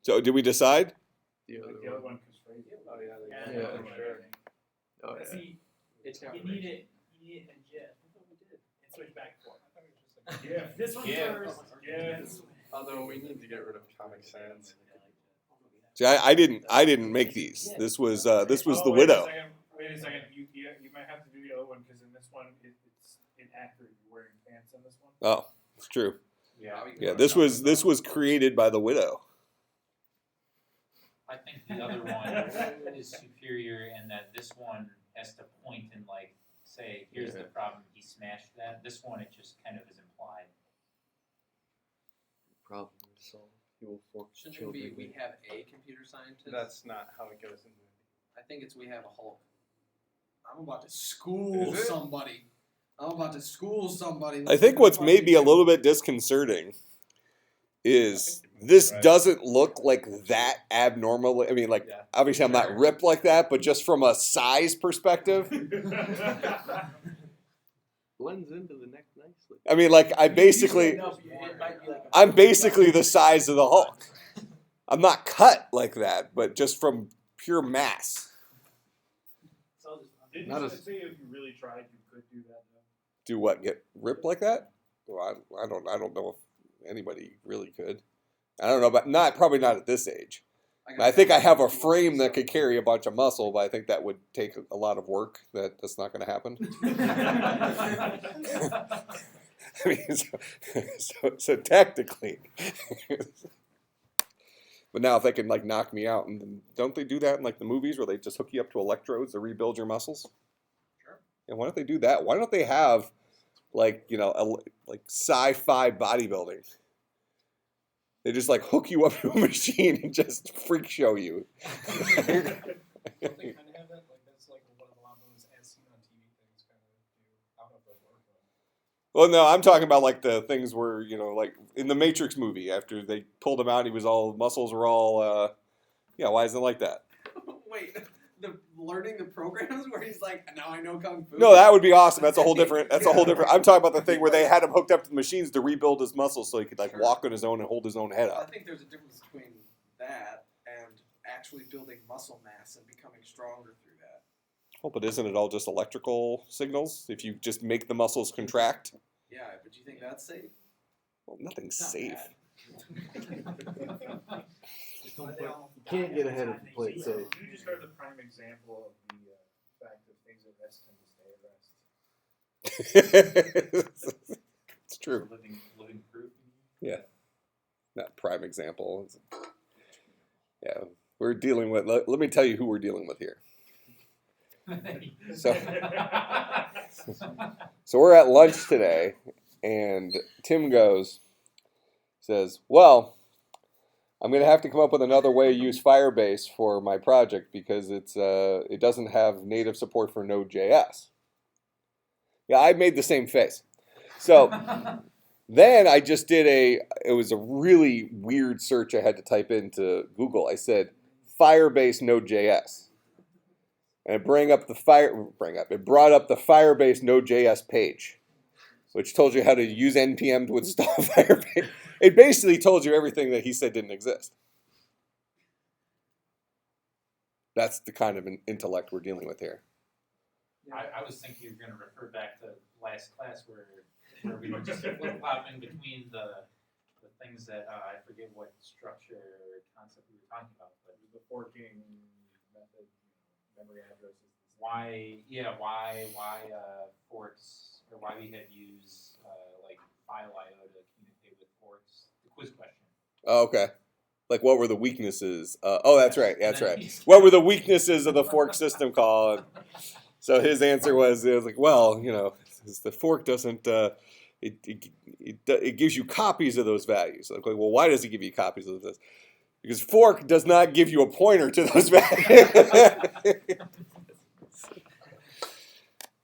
So did we decide? The other one was crazy. Oh yeah, Yeah, for sure. Oh yeah. See, you need it in JIT. I thought we did. And switch back and forth. I thought we were just like, Yeah. this one first. Yeah. Although we need to get rid of Comic Sans. See, I didn't make these. This was the Widow. Wait a second. You might have to do the other one because in this one it's inaccurate. You're wearing pants in this one. Oh, it's true. Yeah. Yeah, this was created by the Widow. I think the other one is superior in that this one has to point and like say, here's the problem, he smashed that. This one, it just kind of is implied. Problem is solved. You will force Shouldn't children. it be we have a computer scientist? That's not how it goes in the movie. I think it's we have a Hulk. I'm about to school Is it? somebody. I think what's maybe a little bit disconcerting is this doesn't look like that abnormal. I mean, like, obviously I'm not ripped like that, but just from a size perspective. Blends into the neck nicely. I mean, like, I'm basically the size of the Hulk. I'm not cut like that, but just from pure mass. Didn't Not you as- say if you really tried, you could do that? Though? Do what? Get ripped like that? Well, I don't know if anybody really could. I don't know, but probably not at this age. I think I have a frame that could carry a bunch of muscle, but I think that would take a lot of work. That's not going to happen. I mean, so technically. But now if they can like knock me out, and don't they do that in like the movies where they just hook you up to electrodes to rebuild your muscles? Sure. And why don't they do that? Why don't they have like, you know, like sci-fi bodybuilding? They just like hook you up to a machine and just freak show you. Don't they kind of have that? Like, that's like what a lot of those as seen on TV things kind of do. I don't know if they work, but. Well, no, I'm talking about like the things where, you know, like in the Matrix movie, after they pulled him out, he was all, muscles were all, yeah, why isn't it like that? Wait, learning the programs where he's like, now I know kung fu. No, that would be awesome. That's a whole different, I'm talking about the thing where they had him hooked up to the machines to rebuild his muscles so he could like walk on his own and hold his own head I up. think there's a difference between that and actually building muscle mass and becoming stronger through that. Oh, but isn't it all just electrical signals? If you just make the muscles contract? Yeah, but do you think that's safe? Well, nothing's Not safe. bad. You can't get ahead of the plate safe. You just heard the prime example of the fact that things at rest tend to stay at rest. It's true. Living proof. Yeah. Not prime example. Yeah. We're dealing with, let me tell you who we're dealing with here. So we're at lunch today, and Tim says, well, I'm going to have to come up with another way to use Firebase for my project because it doesn't have native support for Node.js. Yeah, I made the same face. So then I just did it was a really weird search I had to type into Google. I said, Firebase Node.js. And it brought up the Firebase Node.js page, which told you how to use NPM to install Firebase. It basically told you everything that he said didn't exist. That's the kind of an intellect we're dealing with here. I was thinking you were going to refer back to last class where we were just flip-flopping between the things that I forget what structure or concept we were talking about, but The forking method, memory addresses. why forks, or why we had used like file IO to communicate with forks. The quiz question. Oh, okay. Like, what were the weaknesses? That's right. That's right. What were the weaknesses of the fork system call? So his answer was like, well, you know, the fork doesn't. It gives you copies of those values. Like, well, why does it give you copies of this? Because fork does not give you a pointer to those values.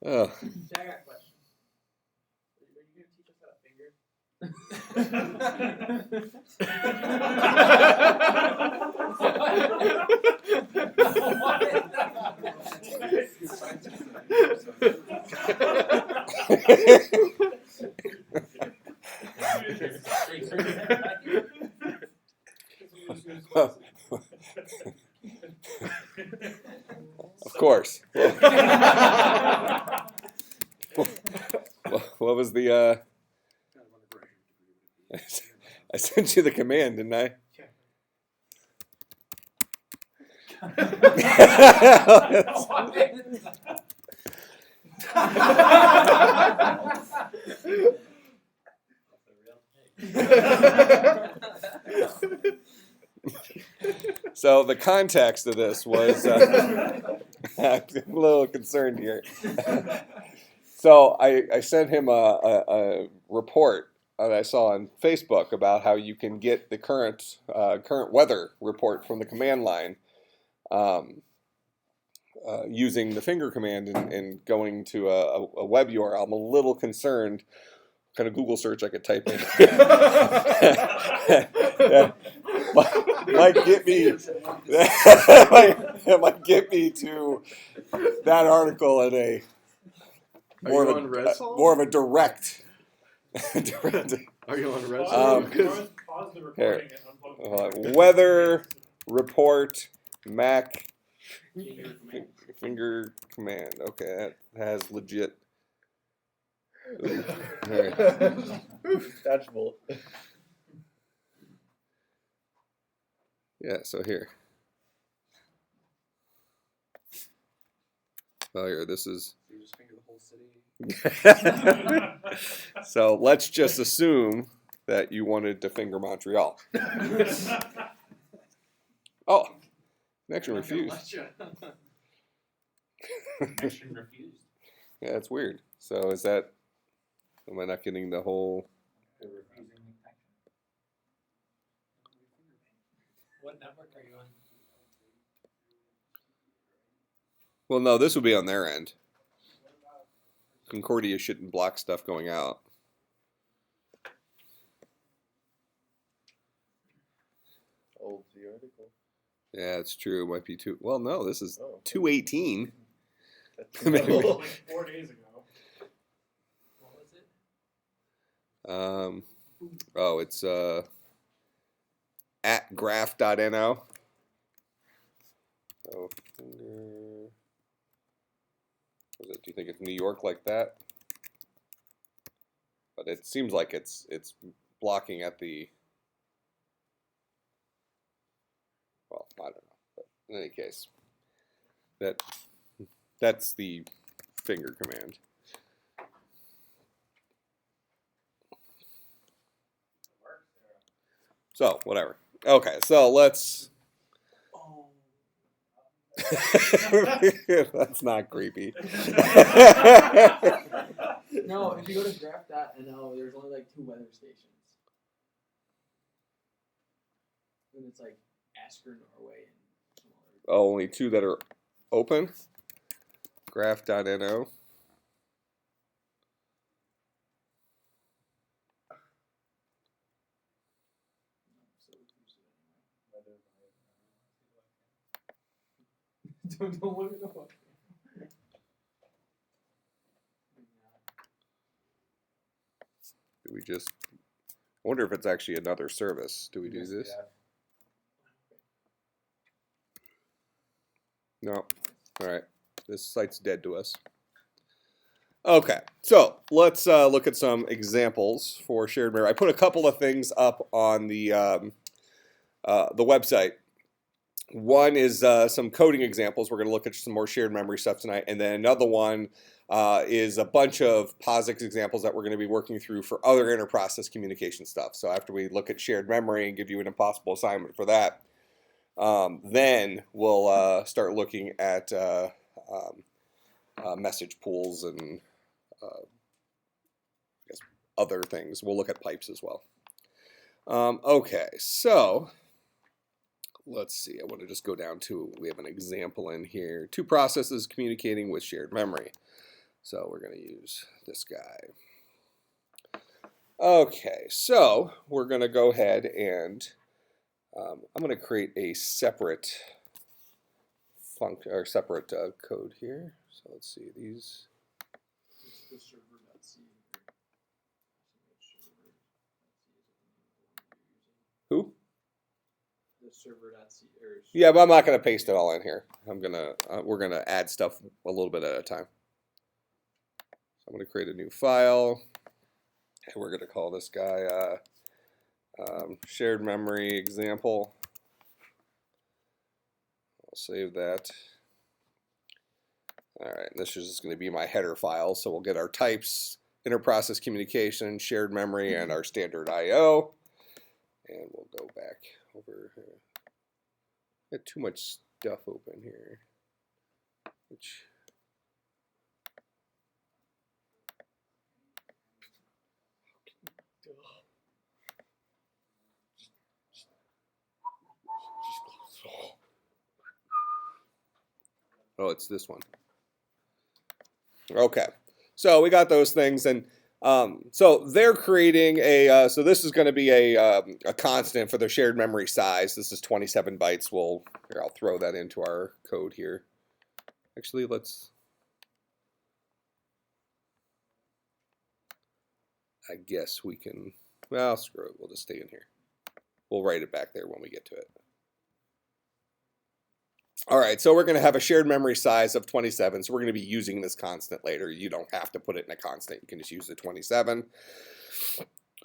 Oh. I got a question. Are you going to teach us how to finger? course. What was the? I sent you the command, didn't I? So the context of this was I'm a little concerned here. So I sent him a report that I saw on Facebook about how you can get the current weather report from the command line using the finger command and going to a web URL. I'm a little concerned. What kind of Google search I could type in. might get me might get me to that article in a more of a direct. Are you on red Pause zone? the recording and unplug the Weather report Mac finger command. Okay, that has legit. Right. Dodgeball. Yeah, so here. Oh, here, this is. You just finger the whole city. So let's just assume that you wanted to finger Montreal. Oh, connection refused. Connection refused. Yeah, that's weird. So is that? Am I not getting the whole? They're refusing the connection. What network are you on? Well, no, this would be on their end. Concordia shouldn't block stuff going out. Old the article. Yeah, it's true. It might be too. Well, no, this is Oh. 218. Maybe. like 4 days ago. What was it? Oh, it's at graph.no. So, do you think it's New York like that? But it seems like it's blocking at the. Well, I don't know. But in any case, that's the finger command. So whatever. Okay, so let's. That's not creepy. No, if you go to graph.no, there's only like 2 weather stations. And it's like Asker, Norway, and some other. Oh, only 2 that are open. Graph.no. Don't look at the book. Do we just? I wonder if it's actually another service. Do we do this? No. All right. This site's dead to us. Okay, so let's look at some examples for shared memory. I put a couple of things up on the website. One is some coding examples. We're going to look at some more shared memory stuff tonight. And then another one is a bunch of POSIX examples that we're going to be working through for other inter-process communication stuff. So after we look at shared memory and give you an impossible assignment for that, then we'll start looking at message pools and I guess other things. We'll look at pipes as well. Okay, so let's see. I want to just go down to, we have an example in here. 2 processes communicating with shared memory. So we're going to use this guy. Okay, so we're going to go ahead and I'm going to create a separate function or separate code here. So let's see these. The server.c. Who? The server.c or Yeah, but I'm not going to paste it all in here. We're going to add stuff a little bit at a time. So I'm going to create a new file. And we're going to call this guy shared memory example. I'll save that. All right, this is just going to be my header file. So we'll get our types, interprocess communication, shared memory, and our standard I/O. And we'll go back over here. Got too much stuff open here. Which oh, it's this one. Okay, so we got those things, and so they're creating a. So this is going to be a constant for the shared memory size. This is 27 bytes. Here, I'll throw that into our code here. Actually, I guess we can. Well, screw it. We'll just stay in here. We'll write it back there when we get to it. All right, so we're going to have a shared memory size of 27, so we're going to be using this constant later. You don't have to put it in a constant. You can just use the 27.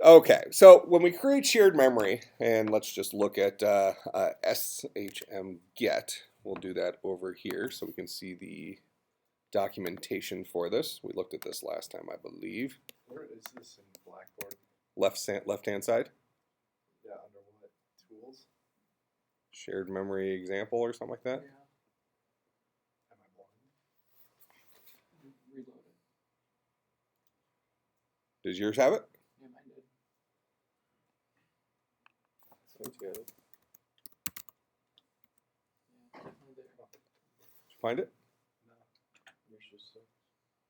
Okay, so when we create shared memory, and let's just look at SHM get. We'll do that over here so we can see the documentation for this. We looked at this last time, I believe. Where is this in Blackboard? Left-hand side. Yeah, under what? Tools? Shared memory example or something like that. Yeah. Am I blind? Reload it. Does yours have it? Yeah, mine did. So good. Yeah, definitely there. Did you find it? No. Yours just it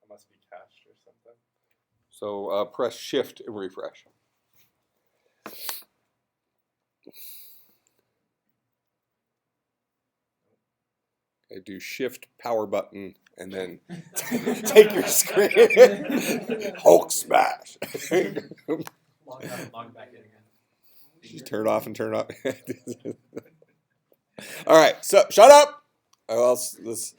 must be cached or something. So press Shift and refresh. Okay, do Shift power button and then take your screen. Hulk smash. Log out, log back in again. Just turn it off and turn it off. All right, so shut up. Or else this.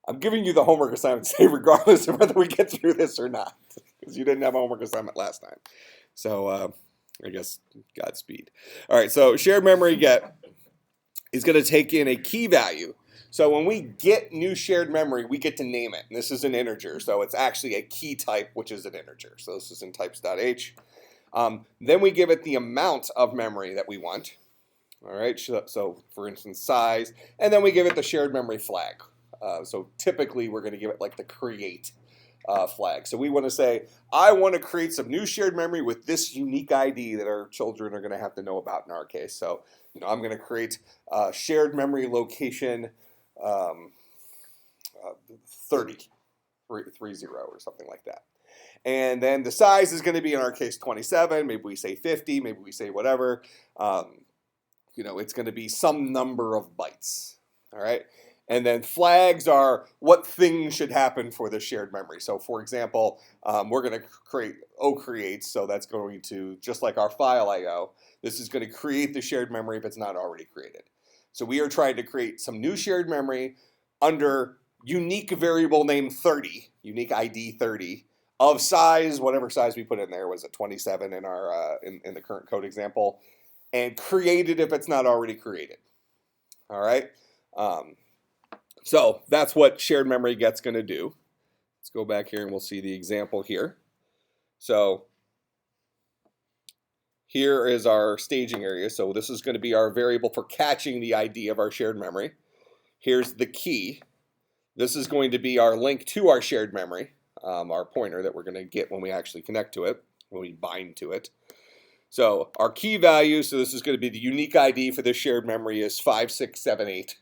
I'm giving you the homework assignment today, regardless of whether we get through this or not, because you didn't have a homework assignment last time. So I guess Godspeed. All right, so shared memory get is going to take in a key value. So when we get new shared memory, we get to name it. And this is an integer, so it's actually a key type, which is an integer. So this is in types.h. Then we give it the amount of memory that we want. All right, so for instance, size. And then we give it the shared memory flag. So typically, we're going to give it like the create flag. So we want to say, I want to create some new shared memory with this unique ID that our children are going to have to know about in our case. So I'm going to create shared memory location 30 or something like that. And then the size is going to be, in our case, 27. Maybe we say 50. Maybe we say whatever. It's going to be some number of bytes. All right. And then flags are what things should happen for the shared memory. So for example, we're going to create creates. So that's going to, just like our file IO, this is going to create the shared memory if it's not already created. So we are trying to create some new shared memory under unique variable name 30, unique ID 30, of size, whatever size we put in there. Was it 27 in our in the current code example? And create it if it's not already created. All right. So that's what shared memory get's going to do. Let's go back here and we'll see the example here. So here is our staging area. So this is going to be our variable for catching the ID of our shared memory. Here's the key. This is going to be our link to our shared memory, our pointer that we're going to get when we actually connect to it, when we bind to it. So our key value, so this is going to be the unique ID for this shared memory, is 5678.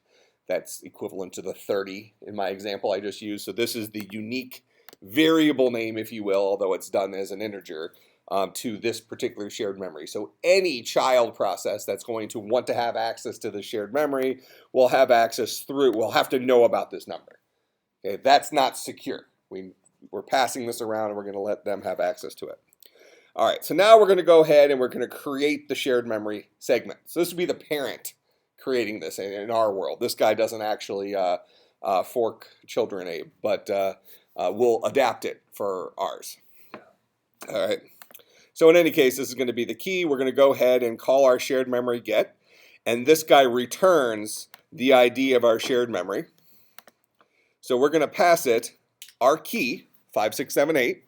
That's equivalent to the 30 in my example I just used. So this is the unique variable name, if you will, although it's done as an integer, to this particular shared memory. So any child process that's going to want to have access to the shared memory will have access will have to know about this number. Okay, that's not secure. We're passing this around and we're going to let them have access to it. All right, so now we're going to go ahead and we're going to create the shared memory segment. So this would be the parent creating this in our world. This guy doesn't actually fork children, Abe, but we'll adapt it for ours. All right. So in any case, this is going to be the key. We're going to go ahead and call our shared memory get, and this guy returns the ID of our shared memory. So we're going to pass it our key, 5678.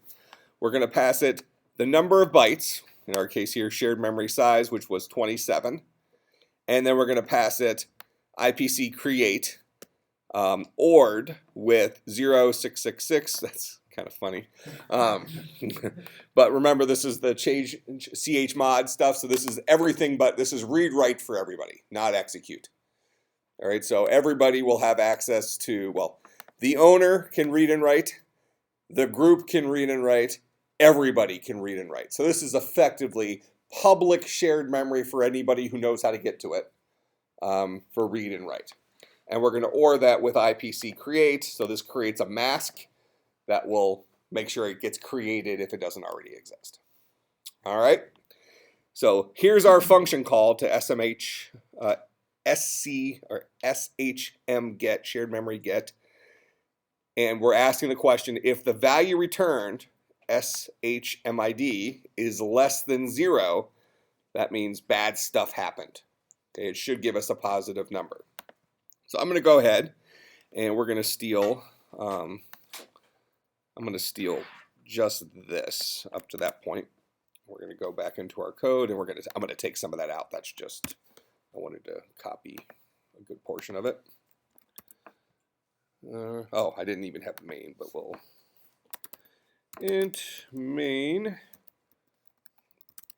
We're going to pass it the number of bytes, in our case here, shared memory size, which was 27. And then we're going to pass it IPC create ORed with 0666. That's kind of funny. But remember, this is the change ch mod stuff, so this is everything, but this is read write for everybody, not execute. All right, so everybody will have access to, well, the owner can read and write, the group can read and write, everybody can read and write. So this is effectively public shared memory for anybody who knows how to get to it for read and write. And we're going to OR that with IPC create. So this creates a mask that will make sure it gets created if it doesn't already exist. All right. So here's our function call to SMH, SC or SHM get, shared memory get. And we're asking the question, if the value returned, SHMID, is less than 0, that means bad stuff happened. Okay, it should give us a positive number. So I'm going to go ahead and we're going to steal, I'm going to steal just this up to that point. We're going to go back into our code and I'm going to take some of that out. That's just, I wanted to copy a good portion of it. Oh, I didn't even have main, but we'll int main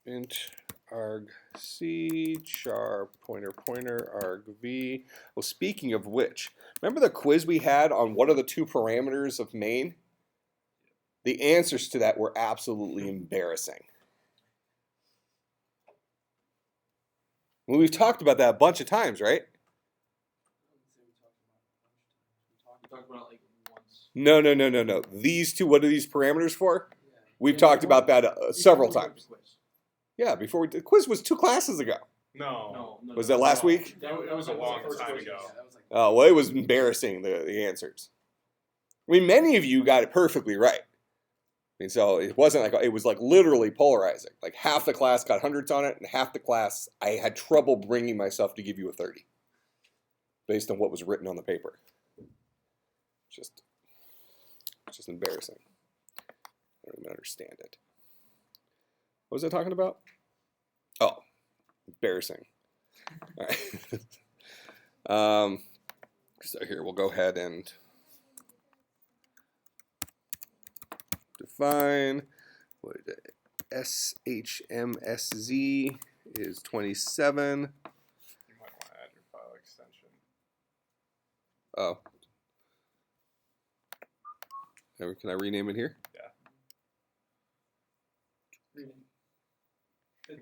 int arg c char pointer arg v. Well, speaking of which, remember the quiz we had on what are the two parameters of main? The answers to that were absolutely embarrassing. Well, we've talked about that a bunch of times, right? We talked about it like once. No. These two, what are these parameters for? We've talked about that several times. Yeah, before we did. The quiz was 2 classes ago. No. Was that last week? That was a long time ago. Oh, well, it was embarrassing, the answers. I mean, many of you got it perfectly right. I mean, so it wasn't like, it was like literally polarizing. Like half the class got hundreds on it, and half the class, I had trouble bringing myself to give you a 30 based on what was written on the paper. It's just embarrassing. I don't even understand it. What was I talking about? Oh, embarrassing. All right. So here, we'll go ahead and define what is it? SHMSZ is 27. You might want to add your file extension. Oh. Can I rename it here? Yeah.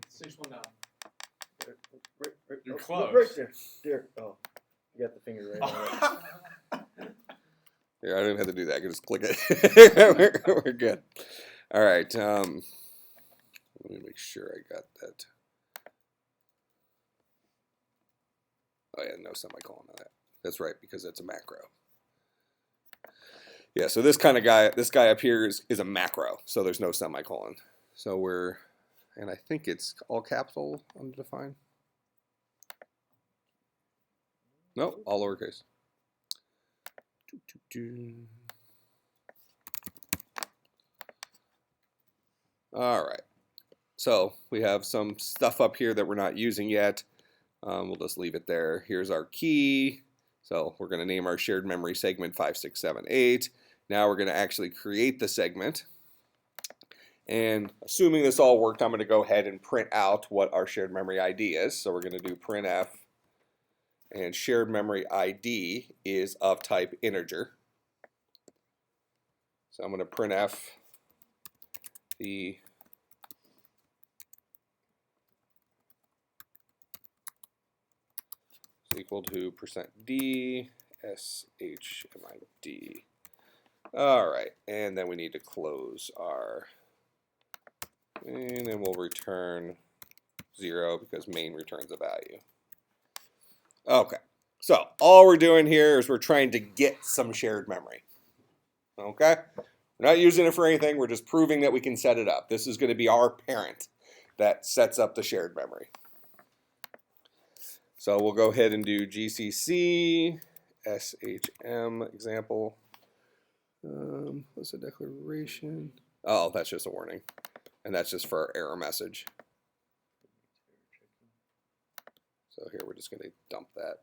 Six one down. You're close. Right there. There. Oh, you got the finger right on it. Here, I don't even have to do that. I can just click it. We're good. All right. Let me make sure I got that. Oh yeah, no semicolon on that. That's right, because that's a macro. Yeah, so this kind of guy, this guy up here is a macro, so there's no semicolon. So we're, and I think it's all capital undefined. No, all lowercase. All right, so we have some stuff up here that we're not using yet. We'll just leave it there. Here's our key. So we're going to name our shared memory segment 5678. Now we're going to actually create the segment. And assuming this all worked, I'm going to go ahead and print out what our shared memory ID is. So we're going to do printf, and shared memory ID is of type integer. So I'm going to printf the is equal to %d shmid. All right, and then we need to close our And then we'll return 0 because main returns a value. Okay, so all we're doing here is we're trying to get some shared memory. Okay, we're not using it for anything, we're just proving that we can set it up. This is going to be our parent that sets up the shared memory. So we'll go ahead and do GCC, SHM example. What's the declaration? Oh, that's just a warning. And that's just for our error message. So here we're just going to dump that.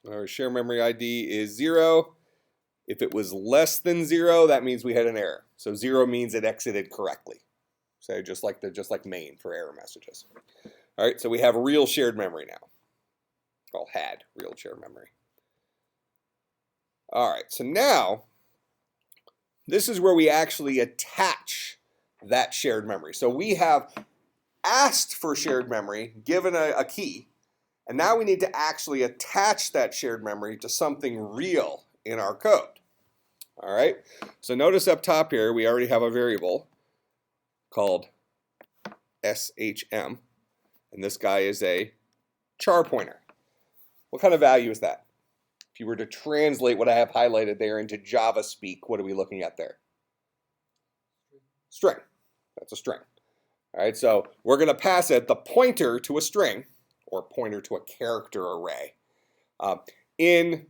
Our share memory ID is 0. If it was less than 0, that means we had an error. So 0 means it exited correctly. So just like main for error messages. All right, so we have real shared memory now. Well, had real shared memory. All right, so now this is where we actually attach that shared memory. So we have asked for shared memory, given a key, and now we need to actually attach that shared memory to something real in our code. All right, so notice up top here, we already have a variable called SHM, and this guy is a char pointer. What kind of value is that? If you were to translate what I have highlighted there into Java speak, what are we looking at there? String. That's a string. All right, so we're going to pass it the pointer to a string, or pointer to a character array. In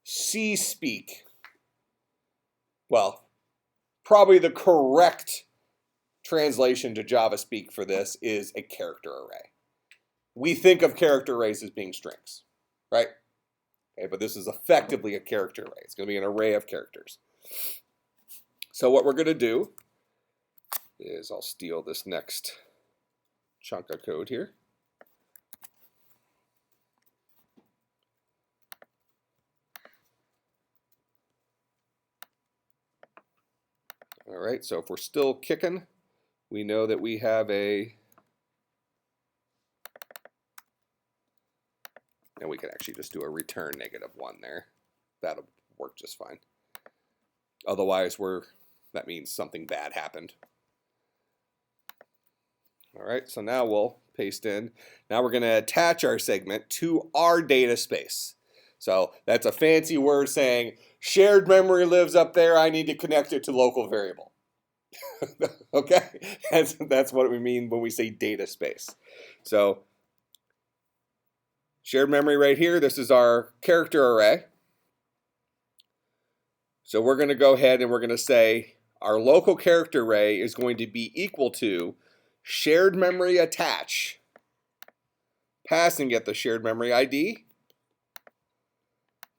C speak, well, probably the correct translation to Java speak for this is a character array. We think of character arrays as being strings, right? Okay, but this is effectively a character array. It's going to be an array of characters. So what we're going to do is I'll steal this next chunk of code here. All right, so if we're still kicking, we know that we have and we can actually just do a return -1 there. That'll work just fine. Otherwise, that means something bad happened. All right, so now we'll paste in. Now we're going to attach our segment to our data space. So that's a fancy word saying shared memory lives up there. I need to connect it to local variable. Okay, that's what we mean when we say data space. So shared memory right here, this is our character array. So we're going to go ahead and we're going to say our local character array is going to be equal to shared memory attach, passing it the shared memory ID,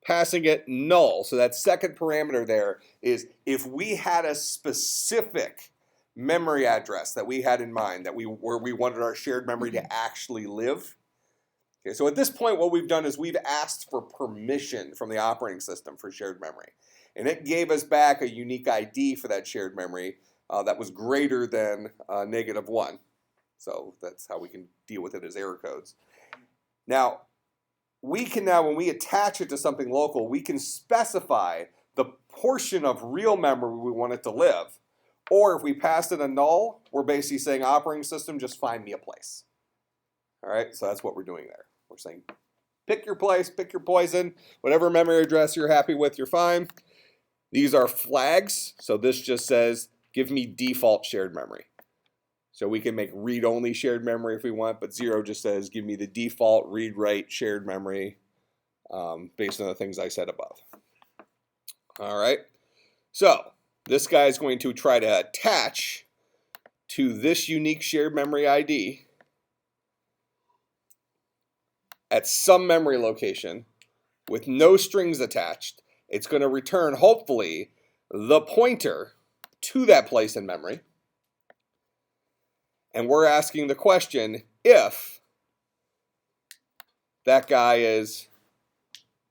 passing it null. So that second parameter there is if we had a specific memory address that we had in mind where we wanted our shared memory to actually live. Okay, so at this point what we've done is we've asked for permission from the operating system for shared memory. And it gave us back a unique ID for that shared memory that was greater than -1. So that's how we can deal with it as error codes. Now, when we attach it to something local, we can specify the portion of real memory we want it to live. Or if we pass it a null, we're basically saying, operating system, just find me a place. All right, so that's what we're doing there. We're saying, pick your place, pick your poison, whatever memory address you're happy with, you're fine. These are flags, so this just says, give me default shared memory. So we can make read-only shared memory if we want, but 0 just says, give me the default read-write shared memory based on the things I said above. All right, so this guy is going to try to attach to this unique shared memory ID at some memory location with no strings attached. It's going to return, hopefully, the pointer to that place in memory. And we're asking the question, if that guy is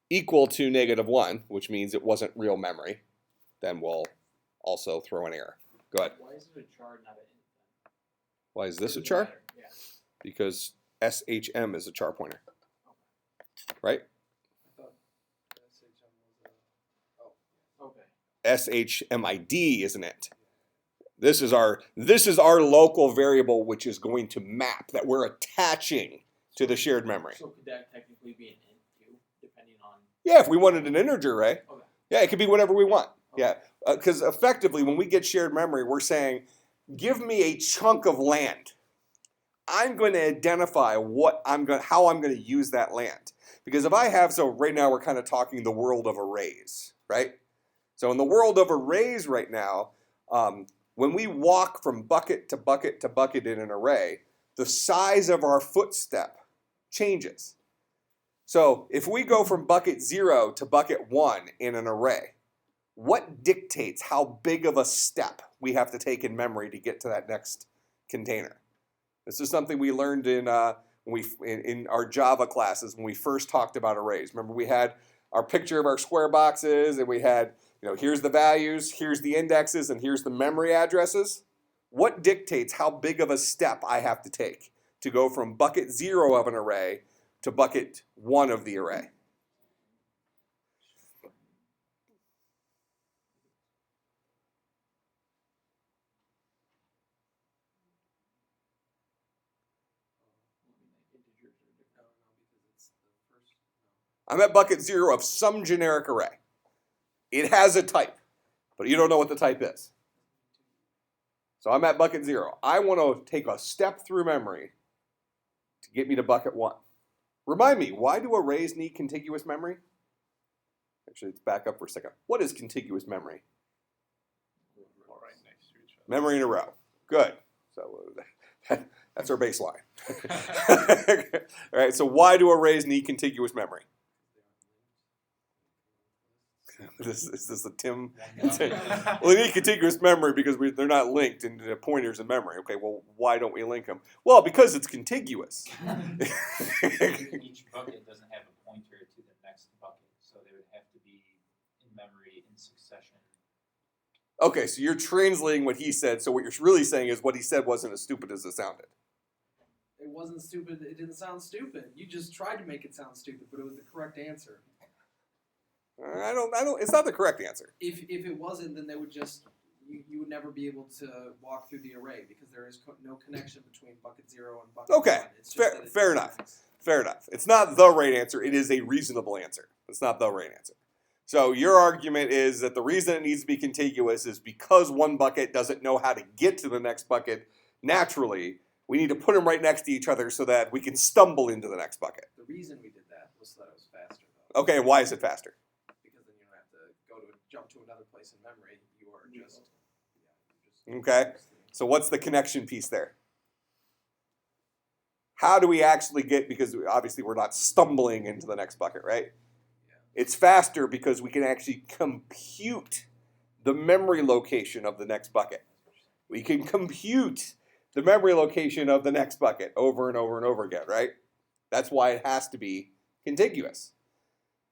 equal to -1, which means it wasn't real memory, then we'll also throw an error. Go ahead. Why is it a char, not an int then? Why is this a Doesn't char? matter. Yeah. Because SHM is a char pointer. right? I thought SHM was a. SHMID is an int. This is our local variable, which is going to map that we're attaching to the shared memory. So could that technically be an int too, depending on? Yeah, if we wanted an integer array, Okay. yeah, it could be whatever we want. Okay. Yeah, because effectively, when we get shared memory, we're saying, give me a chunk of land. I'm going to identify how I'm going to use that land. Because if I have, so right now we're kind of talking the world of arrays, right? So in the world of arrays right now, when we walk from bucket to bucket to bucket in an array, the size of our footstep changes. So if we go from bucket 0 to bucket 1 in an array, what dictates how big of a step we have to take in memory to get to that next container? This is something we learned in our Java classes when we first talked about arrays. Remember, we had our picture of our square boxes, and we had, here's the values, here's the indexes, and here's the memory addresses. What dictates how big of a step I have to take to go from bucket 0 of an array to bucket 1 of the array? I'm at bucket 0 of some generic array. It has a type, but you don't know what the type is. So I'm at bucket 0. I want to take a step through memory to get me to bucket 1. Remind me, why do arrays need contiguous memory? Actually, let's back up for a second. What is contiguous memory? All right, next to each other. Memory in a row. Good. So that's our baseline. All right, so why do arrays need contiguous memory? Is this a Tim? Well, they need contiguous memory because they're not linked into pointers in memory. Okay, well, why don't we link them? Well, because it's contiguous. Each bucket doesn't have a pointer to the next bucket, so they would have to be in memory in succession. Okay, so you're translating what he said, so what you're really saying is what he said wasn't as stupid as it sounded. It wasn't stupid. It didn't sound stupid. You just tried to make it sound stupid, but it was the correct answer. I don't. It's not the correct answer. If it wasn't, then they would just you would never be able to walk through the array because there is no connection between bucket 0 and bucket 1. Okay, It's just that it fair makes enough. sense. Fair enough. It's not the right answer. It is a reasonable answer. It's not the right answer. So your argument is that the reason it needs to be contiguous is because one bucket doesn't know how to get to the next bucket naturally. We need to put them right next to each other so that we can stumble into the next bucket. The reason we did that was so that it was faster, though. Okay, why is it faster? Because then you don't have to jump to another place in memory. You are just Okay. So what's the connection piece there? How do we actually get, because obviously we're not stumbling into the next bucket, right? Yeah. It's faster because we can actually compute the memory location of the next bucket. We can compute the memory location of the next bucket over and over and over again, right? That's why it has to be contiguous.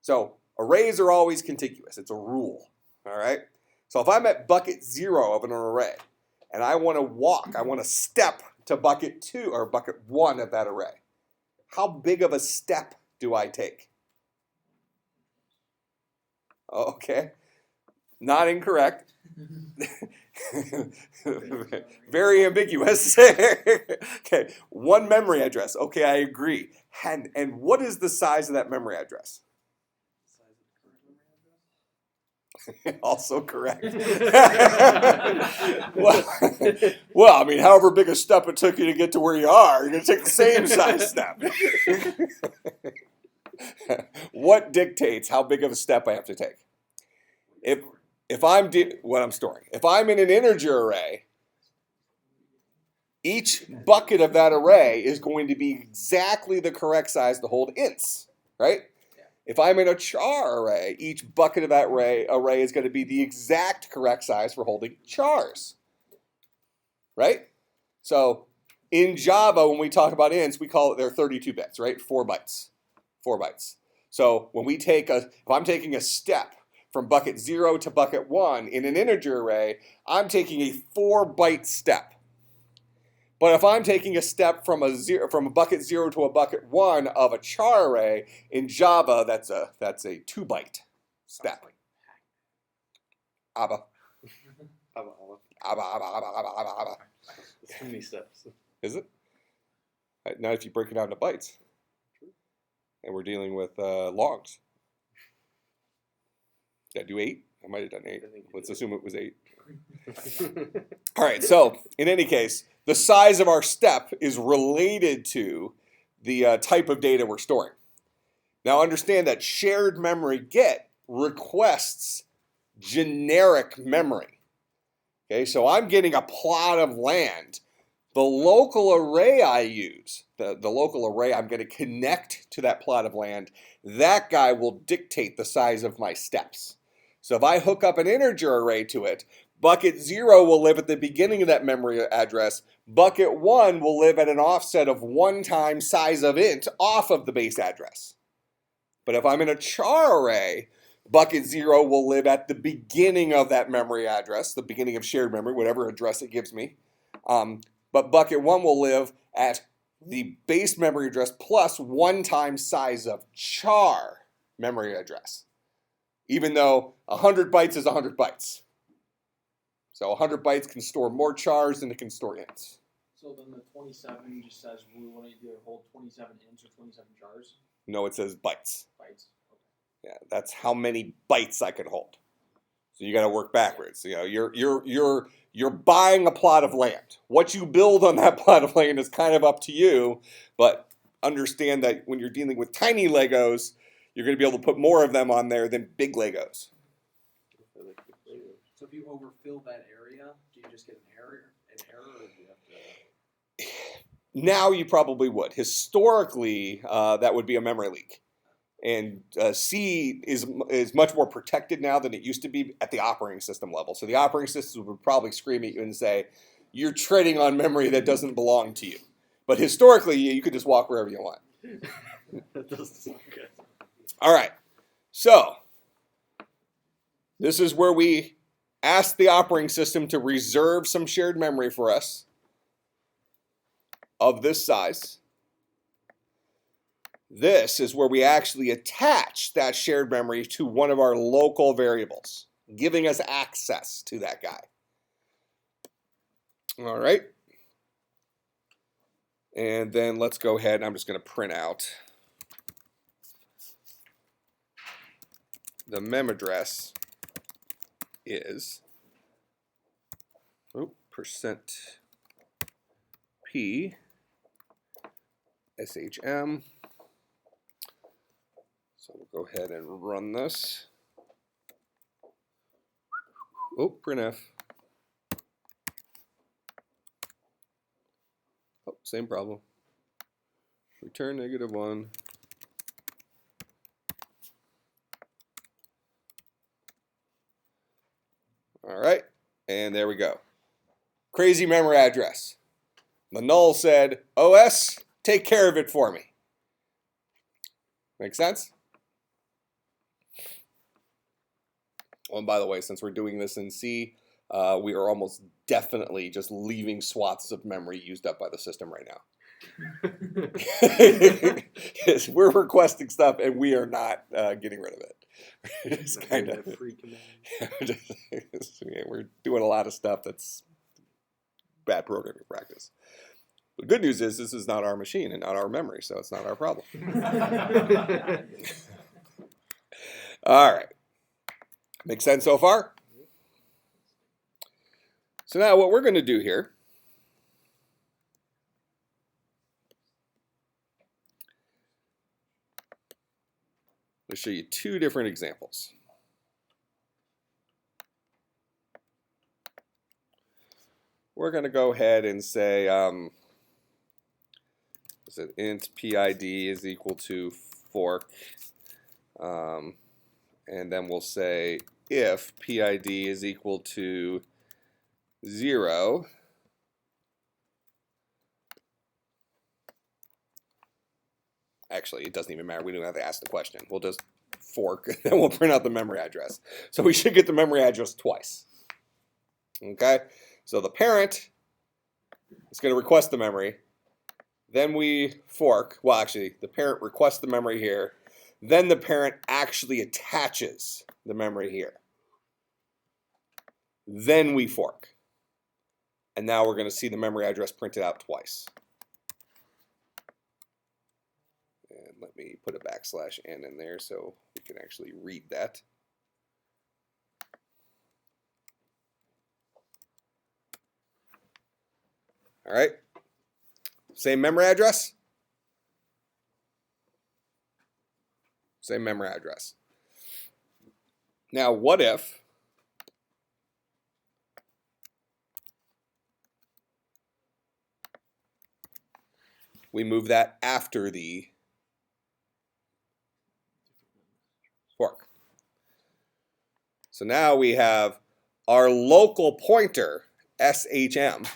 So arrays are always contiguous. It's a rule, all right? So if I'm at bucket 0 of an array and I want to step to bucket 2 or bucket 1 of that array, how big of a step do I take? Okay, not incorrect. Very ambiguous. Okay, one memory address. Okay, I agree. And what is the size of that memory address? Also correct. well, I mean, however big a step it took you to get to where you are, you're going to take the same size step. What dictates how big of a step I have to take? If I'm what I'm storing. If I'm in an integer array, each bucket of that array is going to be exactly the correct size to hold ints, right? If I'm in a char array, each bucket of that array is going to be the exact correct size for holding chars, right? So in Java, when we talk about ints, we call it, they're 32 bits, right? 4 bytes. 4 bytes. So when we if I'm taking a step from bucket 0 to bucket 1 in an integer array, I'm taking a 4-byte step. But if I'm taking a step from a bucket 0 to a bucket 1 of a char array in Java, that's a 2-byte step. Abba. Abba. Abba, abba, abba, abba, abba, abba. There's too many steps. Is it? Not if you break it down to bytes. And we're dealing with longs. Did I do 8? I might have done 8. I think you Let's did. assume it was 8. All right, so in any case, the size of our step is related to the type of data we're storing. Now understand that shared memory get requests generic memory. Okay, so I'm getting a plot of land. The local array I use, the local array I'm going to connect to that plot of land, that guy will dictate the size of my steps. So if I hook up an integer array to it, bucket 0 will live at the beginning of that memory address. Bucket 1 will live at an offset of 1 times size of int off of the base address. But if I'm in a char array, bucket 0 will live at the beginning of that memory address, the beginning of shared memory, whatever address it gives me. But bucket 1 will live at the base memory address plus 1 times size of char memory address. Even though 100 bytes is 100 bytes. So 100 bytes can store more chars than it can store ints. So then the 27 just says we want to either hold 27 ints or 27 jars, No, it says bytes. bytes. Okay. Yeah, that's how many bytes I can hold. So you got to work backwards. You know, you're buying a plot of land. What you build on that plot of land is kind of up to you, but understand that when you're dealing with tiny Legos, you're going to be able to put more of them on there than big Legos. So if you overfill that area, do you just get an error, or do you have to? Now you probably would. Historically, that would be a memory leak. And C is much more protected now than it used to be at the operating system level. So the operating system would probably scream at you and say, you're treading on memory that doesn't belong to you. But historically, you could just walk wherever you want. That doesn't sound good. All right. So this is where we ask the operating system to reserve some shared memory for us of this size. This is where we actually attach that shared memory to one of our local variables, giving us access to that guy. All right. And then let's go ahead, and I'm just going to print out the mem address is %p shm. So we'll go ahead and run this. Oh, printf. Oh, same problem. Return -1. All right, and there we go. Crazy memory address. The null said, OS, take care of it for me. Make sense? Oh, and by the way, since we're doing this in C, we are almost definitely just leaving swaths of memory used up by the system right now. Yes, we're requesting stuff and we are not getting rid of it. It's kind of free command. we're doing a lot of stuff that's bad programming practice. The good news is this is not our machine and not our memory, so it's not our problem. All right. Make sense so far? So now what we're going to do here I'll show you two different examples. We're going to go ahead and say int PID is equal to fork, and then we'll say if PID is equal to 0, actually, it doesn't even matter. We don't have to ask the question. We'll just fork, and then we'll print out the memory address. So we should get the memory address twice. Okay? So the parent It's going to request the memory. Then we fork. Well, actually, the parent requests the memory here. Then the parent actually attaches the memory here. Then we fork. And now we're going to see the memory address printed out twice. And let me put a \n in there so we can actually read that. All right. Same memory address. Same memory address. Now, what if we move that after the fork? So now we have our local pointer, SHM,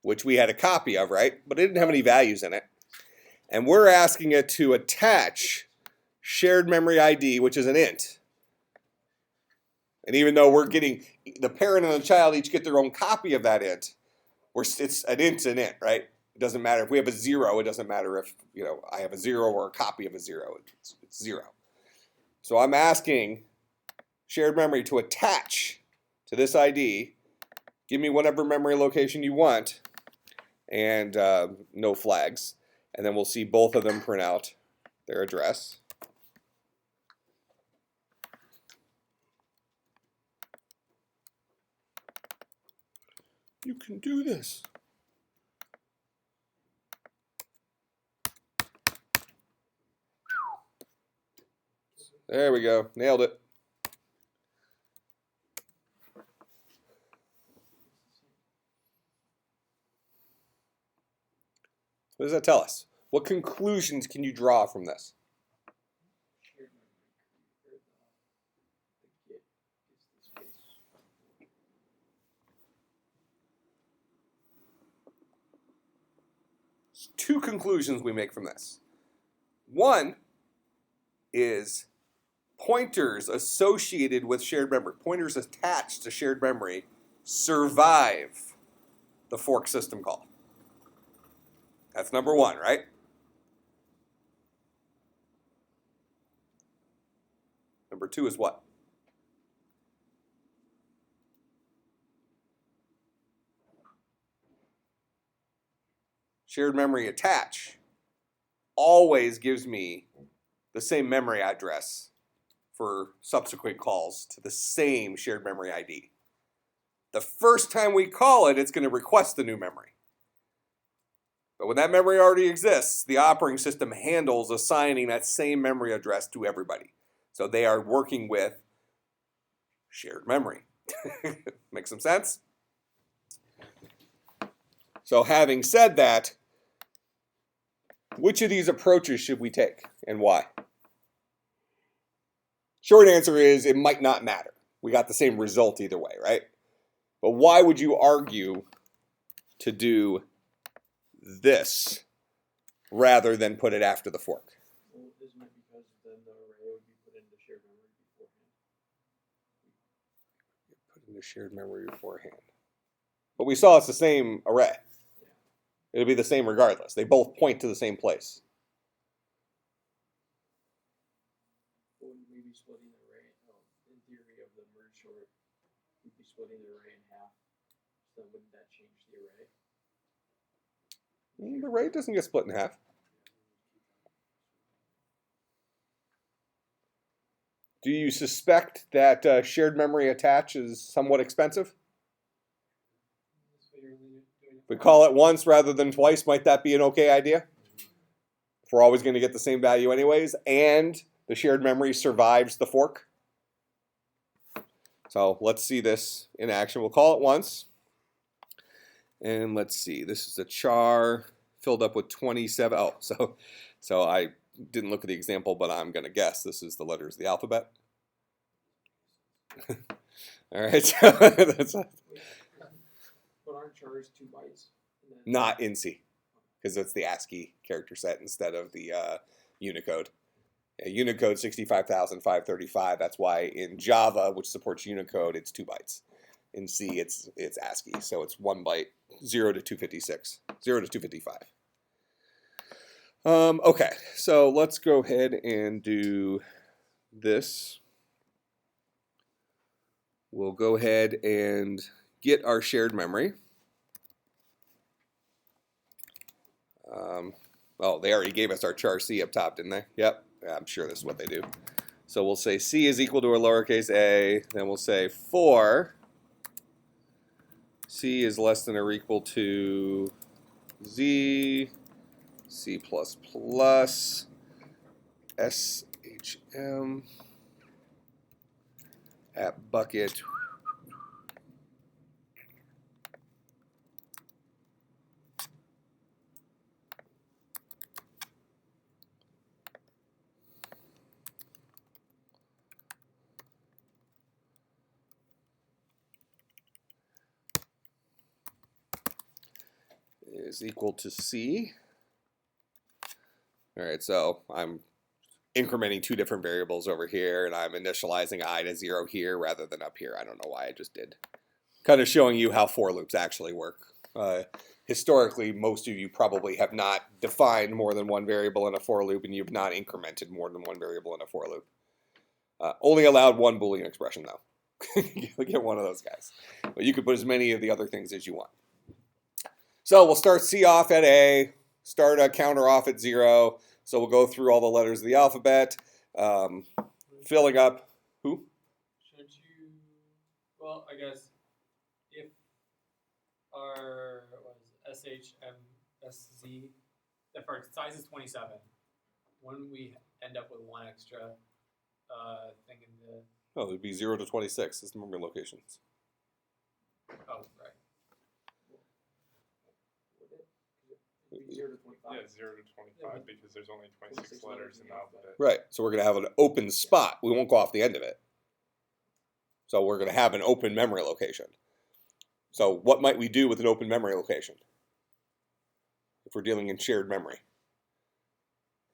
which we had a copy of, right? But it didn't have any values in it. And we're asking it to attach shared memory ID, which is an int. And even though we're getting, the parent and the child each get their own copy of that int, it's an int, right? It doesn't matter. If we have a 0, it doesn't matter if, I have a 0 or a copy of a 0. It's 0. So I'm asking shared memory to attach to this ID. Give me whatever memory location you want, and no flags. And then we'll see both of them print out their address. You can do this. There we go. Nailed it. What does that tell us? What conclusions can you draw from this? Two conclusions we make from this. One is pointers associated with shared memory, pointers attached to shared memory, survive the fork system call. That's number one, right? Number two is what? Shared memory attach always gives me the same memory address for subsequent calls to the same shared memory ID. The first time we call it, it's going to request the new memory. But when that memory already exists, the operating system handles assigning that same memory address to everybody. So they are working with shared memory. Make some sense? So having said that, which of these approaches should we take and why? Short answer is it might not matter. We got the same result either way, right? But why would you argue to do this rather than put it after the fork? Well, isn't it because then the array would be put into shared memory beforehand? Put into shared memory beforehand. But we saw it's the same array. It'll be the same regardless. They both point to the same place. Wouldn't we be splitting the array? In theory of the merge sort, we'd be splitting the array in half. So wouldn't that change the array? The array doesn't get split in half. Do you suspect that shared memory attach is somewhat expensive? If we call it once rather than twice, might that be an okay idea? If we're always going to get the same value anyways, and the shared memory survives the fork. So let's see this in action. We'll call it once. And let's see, this is a char filled up with 27. Oh, so I didn't look at the example, but I'm going to guess this is the letters of the alphabet. All right, so that's But aren't chars 2 bytes? And then not in C, because it's the ASCII character set instead of the Unicode. Yeah, Unicode 65,535. That's why in Java, which supports Unicode, it's 2 bytes. In C, it's ASCII, so it's 1 byte 0 to 256, 0 to 255. Okay, so let's go ahead and do this. We'll go ahead and get our shared memory. Oh, they already gave us our char C up top, didn't they? Yep, I'm sure this is what they do. So we'll say C is equal to a lowercase a, then we'll say for C is less than or equal to Z, C++, SHM at bucket is equal to C. All right, so I'm incrementing two different variables over here, and I'm initializing I to 0 here rather than up here. I don't know why I just did. Kind of showing you how for loops actually work. Historically, most of you probably have not defined more than one variable in a for loop, and you've not incremented more than one variable in a for loop. Only allowed one Boolean expression, though. You get one of those guys. But you could put as many of the other things as you want. So we'll start C off at A, start a counter off at 0. So we'll go through all the letters of the alphabet, filling up. Who? Should you? Well, I guess if our SHMSZ, if our size is 27, wouldn't we end up with one extra thing in the? Oh, it would be 0 to 26 is the memory locations. Oh, right. It'd be 0 to 25. Yeah, 0 to 25 because there's only 26 letters in the alphabet. Right, so we're going to have an open spot. We won't go off the end of it. So we're going to have an open memory location. So what might we do with an open memory location? If we're dealing in shared memory.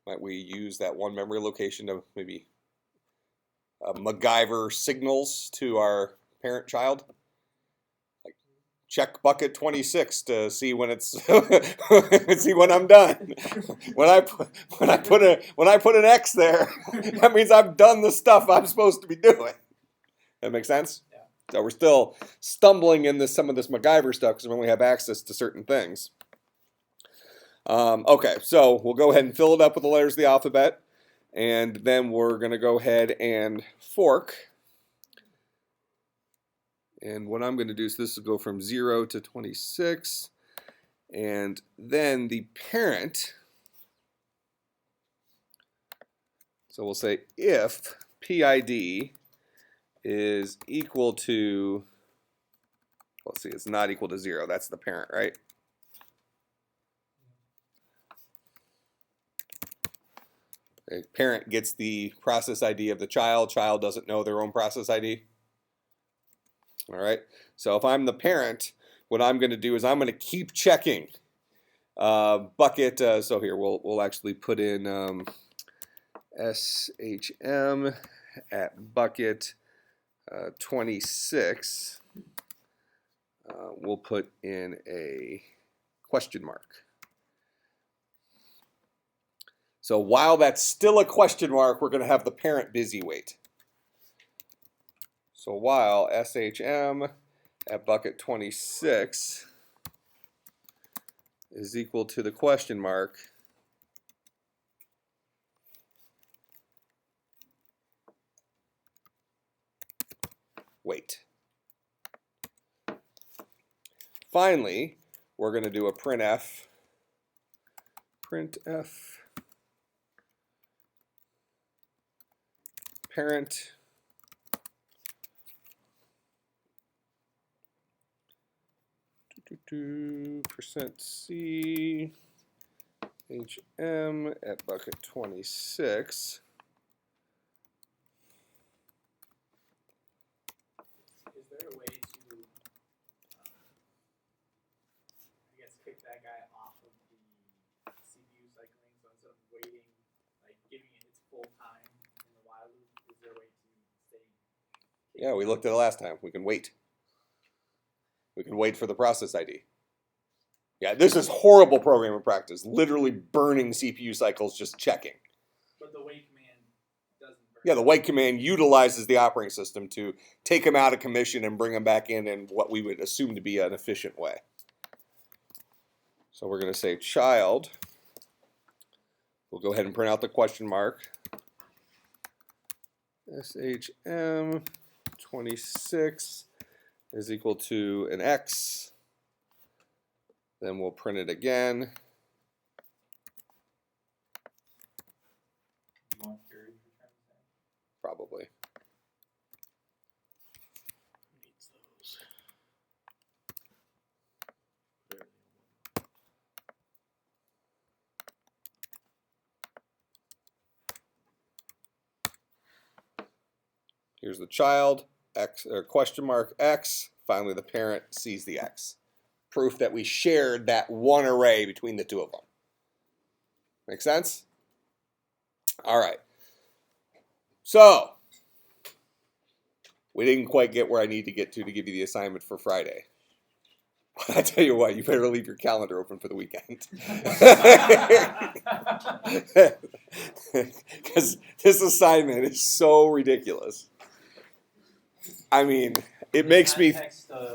Might we use that one memory location to maybe MacGyver signals to our parent child? Like check bucket 26 to see when it's see when I'm done. When I put an X there, that means I've done the stuff I'm supposed to be doing. That make sense? Yeah. So we're still stumbling in some of this MacGyver stuff because we only have access to certain things. Okay, so we'll go ahead and fill it up with the letters of the alphabet, and then we're going to go ahead and fork. And what I'm going to do is this will go from 0 to 26, and then the parent. So we'll say if PID is equal to, let's see, it's not equal to 0. That's the parent, right? A parent gets the process ID of the child. Child doesn't know their own process ID. All right. So if I'm the parent, what I'm going to do is I'm going to keep checking bucket. So here we'll actually put in SHM at bucket 26. We'll put in a question mark. So while that's still a question mark, we're going to have the parent busy wait. So while SHM at bucket 26 is equal to the question mark, wait. Finally, we're going to do a printf. Parent %C HM at bucket 26. Is there a way to, I guess, kick that guy off of the CPU cycling? So instead of waiting, like giving it its full time in the while loop, is there a way to stay? Yeah, we looked at it last time. We can wait. We can wait for the process ID. Yeah, this is horrible programming practice. Literally burning CPU cycles just checking. But the wait command doesn't burn. Yeah, the wait command utilizes the operating system to take them out of commission and bring them back in what we would assume to be an efficient way. So we're going to say child. We'll go ahead and print out the question mark. SHM26 is equal to an X. Then we'll print it again. You want period returns there? Probably. Needs those. There. Here's the child, X or question mark X. Finally, the parent sees the X. Proof that we shared that one array between the two of them. Make sense? All right. So, we didn't quite get where I need to get to give you the assignment for Friday. But I tell you what, you better leave your calendar open for the weekend. Because this assignment is so ridiculous. I mean, it makes me... Context of